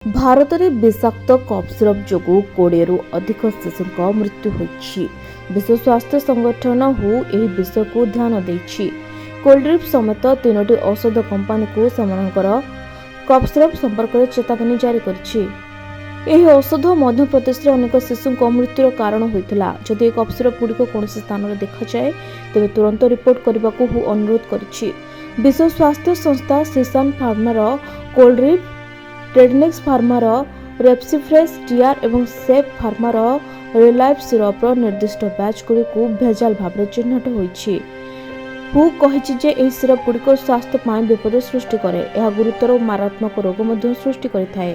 भारत में विषाक्त cough syrup जोगु 20 रु अधिक शिशुओं मृत्यु होइछि। विश्व स्वास्थ्य संगठन हु एही विषय को ध्यान देछि। कोल्ड्रिप समेत 3टी औषध कंपनी को सेमानकर कफ सिरप संपर्क में चेतावनी जारी करछि। एही औषध मध्य प्रदेश रे अनेक शिशुओं मृत्युर कारण होइथिला। जदि कफ सिरप गुड़िक कौन स्थान में देखा जाए तेज तुरंत रिपोर्ट करने को हु अनुरोध करिछि। विश्व स्वास्थ्य संस्था सीसान फार्मार कोल्ड्रिप, ट्रेडनेक्स फार्मार रेप्सिफ्रेश टीआर एवं सेफ फार्मार रिलाइफ सिरप निर्दिष्ट बैच गुड़िक भेजाल भाव चिन्हट होइछि। हु कहिछि जे एही सिरप गुड़िक स्वास्थ्य पाई विपद सृष्टि करे। यह गुरुतर और मारात्मक रोग मध्य सृष्टि करिथाए।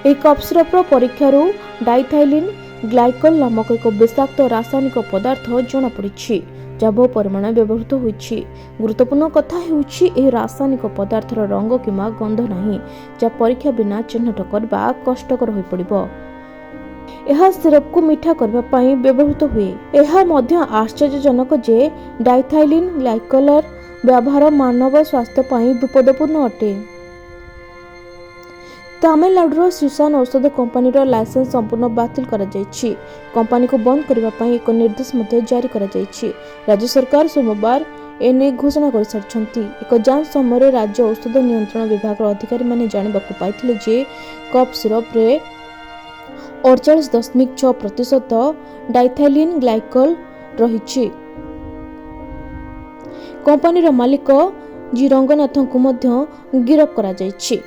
एही कफ सिरप परीक्षारू डाइथाइलिन ग्लाइकल नामक एक विषाक्त रासायनिक पदार्थ जना पड़िछि, जहाँ बहु परिमाण व्यवहृत होइछि। गुरुत्वपूर्ण कथा हेउछि एही रासायनिक पदार्थर रंग किंवा गंध नाही, जहाँ परीक्षा बिना चिन्हट करबा कष्टकर होई पड़िबो। यह सिरप को मीठा करबा पई व्यवहृत हुए। यह मध्य आश्चर्यजनक जे डाइथाइलिन ग्लाइकलर व्यवहार मानव स्वास्थ्य पई विपदपूर्ण अटे। तमिलनाडुर सीसान औषध कंपनीर लाइसेंस संपूर्ण बातिल करा जायछि। कंपनी को बंद करबा पई एक निर्देश मध्ये जारी करा जायछि। राज्य सरकार सोमवार एने घोषणा कर सारछंती। एक जांच समय राज्य औषध नियंत्रण विभाग अधिकारी माने जानिबाकु पाइथिले जे कफ सिरप रे 48.6% डाइथाइलिन ग्लाइकल रहिछि। कंपनीर मालिक जी रंगनाथन को मध्य गिरफ्त करा जायछि।